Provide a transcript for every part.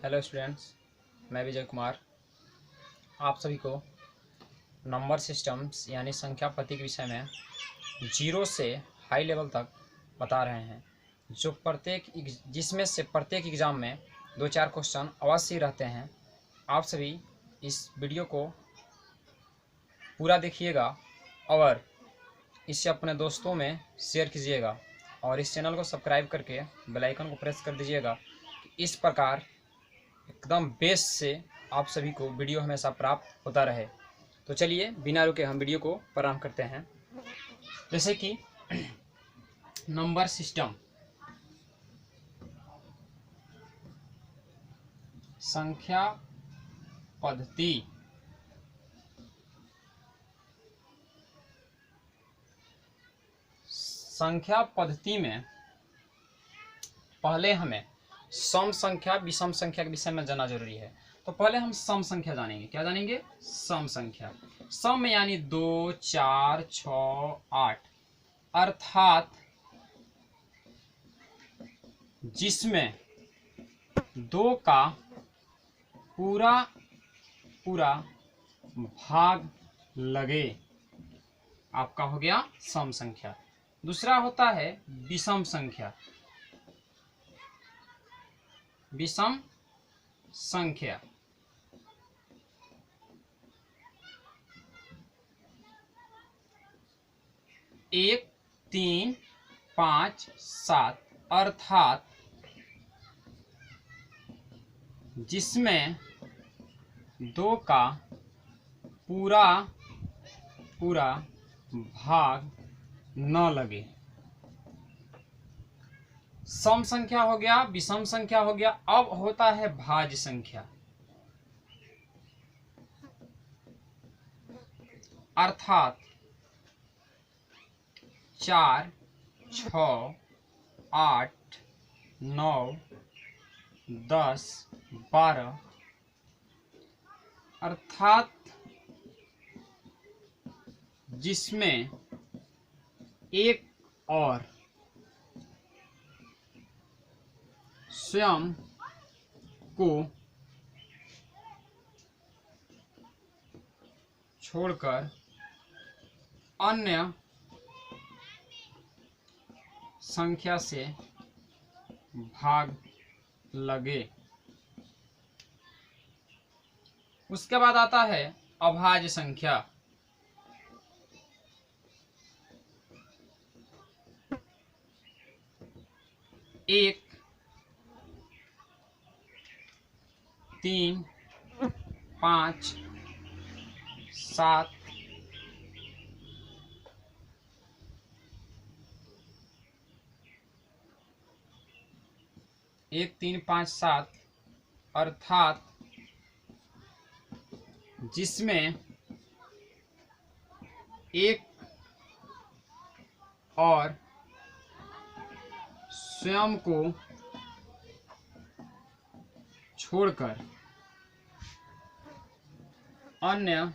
Hello students, मैं विजय कुमार आप सभी को नंबर सिस्टम्स यानी संख्या पद्धति के विषय में जीरो से हाई लेवल तक बता रहे हैं, जो जिसमें से प्रत्येक एग्ज़ाम में 2-4 क्वेश्चन अवश्य रहते हैं। आप सभी इस वीडियो को पूरा देखिएगा और इसे अपने दोस्तों में शेयर कीजिएगा और इस चैनल को सब्सक्राइब करके बेल आइकन को प्रेस कर दीजिएगा कि इस प्रकार एकदम बेस से आप सभी को वीडियो हमेशा प्राप्त होता रहे। तो चलिए बिना रुके हम वीडियो को प्रारंभ करते हैं। जैसे कि नंबर सिस्टम, संख्या पद्धति, संख्या पद्धति में पहले हमें सम संख्या विषम संख्या के विषय में जानना जरूरी है। तो पहले हम सम संख्या जानेंगे। क्या जानेंगे? सम संख्या। सम यानी 2, 4, 6, 8, अर्थात जिसमें 2 का पूरा पूरा भाग लगे, आपका हो गया सम संख्या। दूसरा होता है विषम संख्या। विषम संख्या 1, 3, 5, 7, अर्थात जिसमें 2 का पूरा पूरा भाग न लगे। सम संख्या हो गया, विषम संख्या हो गया। अब होता है भाज्य संख्या, अर्थात 4, 6, 8, 9, 10, 12, अर्थात जिसमें एक और स्वयं को छोड़कर अन्य संख्या से भाग लगे। उसके बाद आता है अभाज्य संख्या। एक, 3, 5, 7, 1, 3, 5, 7, अर्थात जिसमें एक और स्वयं को छोड़कर अन्य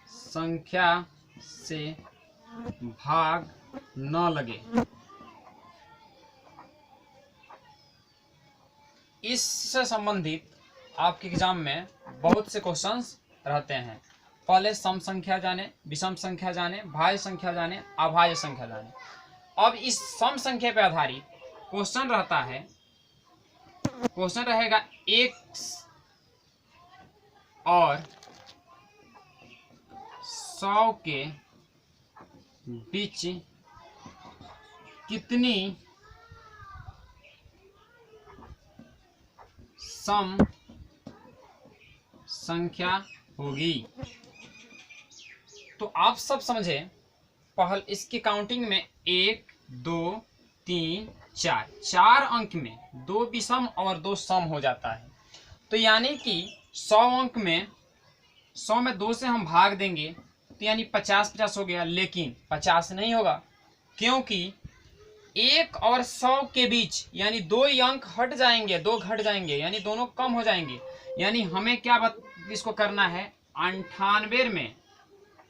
संख्या से भाग न लगे। इससे संबंधित आपके एग्जाम में बहुत से क्वेश्चंस रहते हैं। पहले सम संख्या जाने, विषम संख्या जाने, भाज्य संख्या जाने, अभाज्य संख्या जाने। अब इस सम संख्या पर आधारित क्वेश्चन रहता है। क्वेश्चन रहेगा x और 100 के बीच कितनी सम संख्या होगी। तो आप सब समझे, पहले इसकी काउंटिंग में 1, 2, 3, 4, 4 अंक में 2 विषम और 2 सम हो जाता है। तो यानी कि 100 अंक में 100 में 2 से हम भाग देंगे तो यानी 50-50 हो गया। लेकिन 50 नहीं होगा, क्योंकि 1 और 100 के बीच यानी 2 ही अंक हट जाएंगे, 2 घट जाएंगे, यानी दोनों कम हो जाएंगे। यानी हमें क्या इसको करना है, 98 में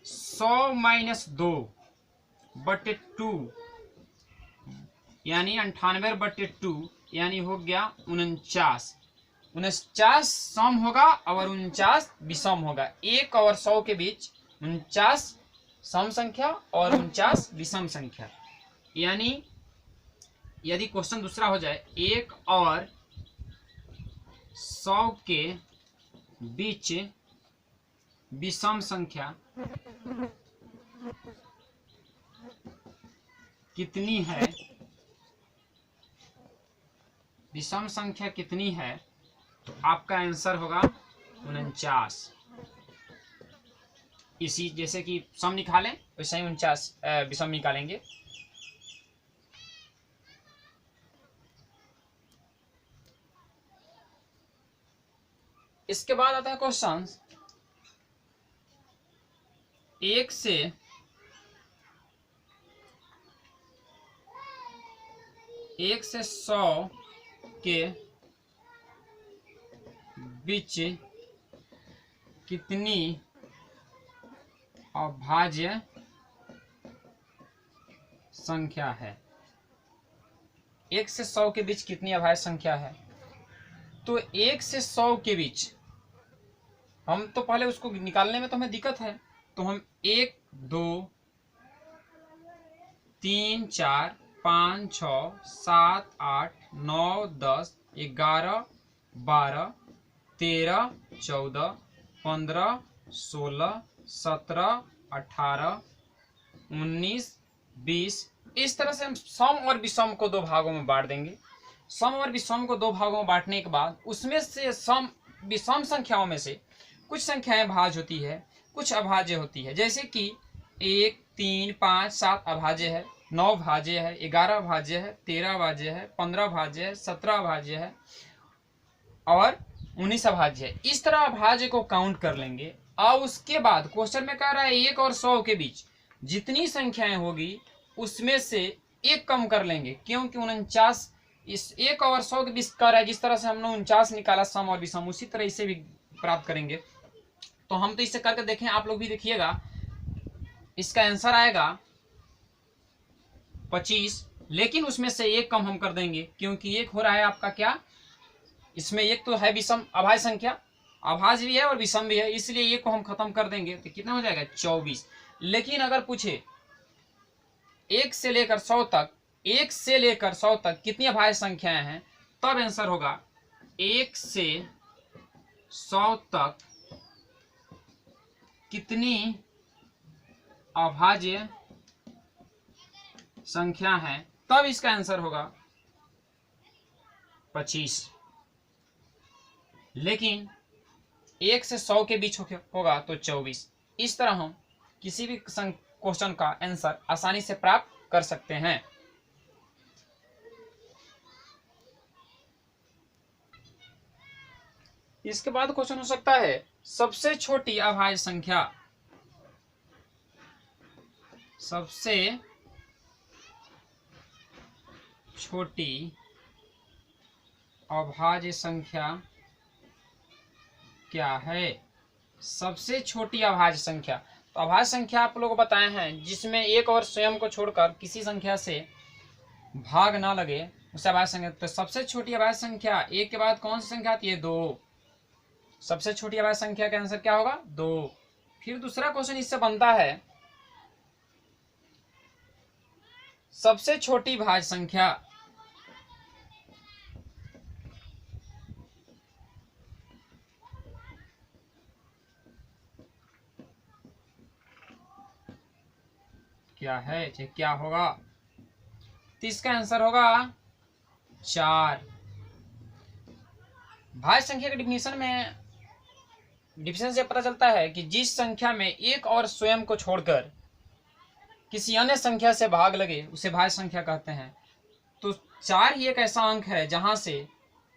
100 माइनस 2/2 यानी 98/2 यानी हो गया 49। 49 सम होगा और 49 विषम होगा। 1 और 100 के बीच 49 सम संख्या और 49 विषम संख्या। यानी यदि क्वेश्चन दूसरा हो जाए, 1 और 100 के बीच विषम संख्या कितनी है, विषम संख्या कितनी है, तो आपका आंसर होगा 49। इसी जैसे कि सम निकालें वैसे ही 49 विषम निकालेंगे। इसके बाद आता है क्वेश्चन 1 से 100 के बीच कितनी अभाज्य संख्या है। 1 से 100 के बीच कितनी अभाज्य संख्या है, तो 1 से 100 के बीच हम तो पहले उसको निकालने में तो हमें दिक्कत है, तो हम 1 2 3 4 5 6 7 8 9 10 11 12 13 14 15 16 17 18 19 20 इस तरह से हम सम और विषम को 2 भागों में बांट देंगे। सम और विषम को 2 भागों में बांटने के बाद उसमें से सम विषम संख्याओं में से कुछ संख्याएं भाज्य होती है, कुछ अभाज्य होती है। जैसे कि 1 3 5 7 अभाज्य है, 9 भाज्य है, 11 भाज्य है, 13 भाज्य है, 15 भाज्य है, 17 भाज्य है और 19 अभाज्य है। इस तरह अभाज्य को काउंट कर लेंगे और उसके बाद क्वेश्चन में कह रहा है 1 और 100 के बीच जितनी संख्याएं होगी उसमें से एक कम कर लेंगे, क्योंकि 49 इस 1 और 100 के बीच कर रहा है। जिस तरह से हमने 49 निकाला सम और विषम, उसी तरह इसे भी प्राप्त करेंगे। तो हम तो इसे करके देखें, आप लोग भी देखिएगा। इसका आंसर आएगा 25, लेकिन उसमें से एक कम हम कर देंगे, क्योंकि एक हो रहा है आपका क्या, इसमें एक तो है विषम अभाज्य संख्या, अभाज्य भी है और विषम भी है, इसलिए एक को हम खत्म कर देंगे तो कितना हो जाएगा 24। लेकिन अगर पूछे 1 से लेकर 100 तक, 1 से लेकर 100 तक कितनी अभाज्य संख्याएं हैं, तब आंसर होगा 1 से 100 तक कितनी अभाज्य संख्या है, तब इसका आंसर होगा 25। लेकिन 1 से 100 के बीच होगा तो 24। इस तरह हम किसी भी क्वेश्चन का आंसर आसानी से प्राप्त कर सकते हैं। इसके बाद क्वेश्चन हो सकता है सबसे छोटी अभाज्य संख्या। सबसे छोटी अभाज्य संख्या क्या है। सबसे छोटी अभाज्य संख्या, तो अभाज्य संख्या आप लोगों को बताए हैं जिसमें एक और स्वयं को छोड़कर किसी संख्या से भाग ना लगे, उसे अभाज्य संख्या। तो सबसे छोटी अभाज्य संख्या, एक के बाद कौन सी संख्या आती है, 2। सबसे छोटी अभाज्य संख्या का आंसर क्या होगा, 2। फिर दूसरा क्वेश्चन इससे बनता है सबसे छोटी भाज्य संख्या। क्या है, क्या होगा, तो इसका आंसर होगा 4। भाज्य संख्या के डिफिनेशन से पता चलता है कि जिस संख्या में एक और स्वयं को छोड़कर किसी अन्य संख्या से भाग लगे उसे भाज्य संख्या कहते हैं। तो 4 ही एक ऐसा अंक है जहां से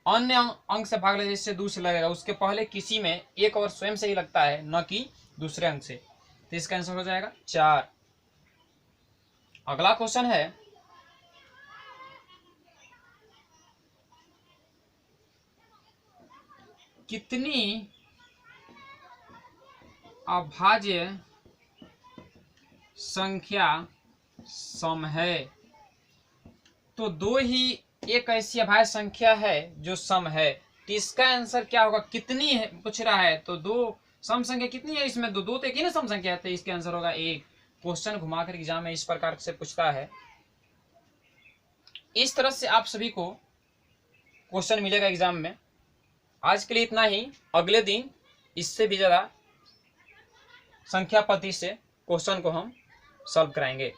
अन्य अंक से भाग लगे, जिससे दूसरे लगेगा, उसके पहले किसी में एक और स्वयं से ही लगता है, न कि दूसरे अंक से। तो इसका आंसर हो जाएगा 4। अगला क्वेश्चन है कितनी अभाज्य संख्या सम है। तो 2 ही एक ऐसी अभाज्य संख्या है जो सम है, तो इसका आंसर क्या होगा, कितनी है पूछ रहा है, तो दो सम संख्या कितनी है इसमें, दो दो तो एक ही ना सम संख्या है, तो इसका आंसर होगा एक। क्वेश्चन घुमाकर एग्जाम में इस प्रकार से पूछता है। इस तरह से आप सभी को क्वेश्चन मिलेगा एग्जाम में। आज के लिए इतना ही, अगले दिन इससे भी ज़्यादा संख्या पद्धति से क्वेश्चन को हम सॉल्व कराएंगे।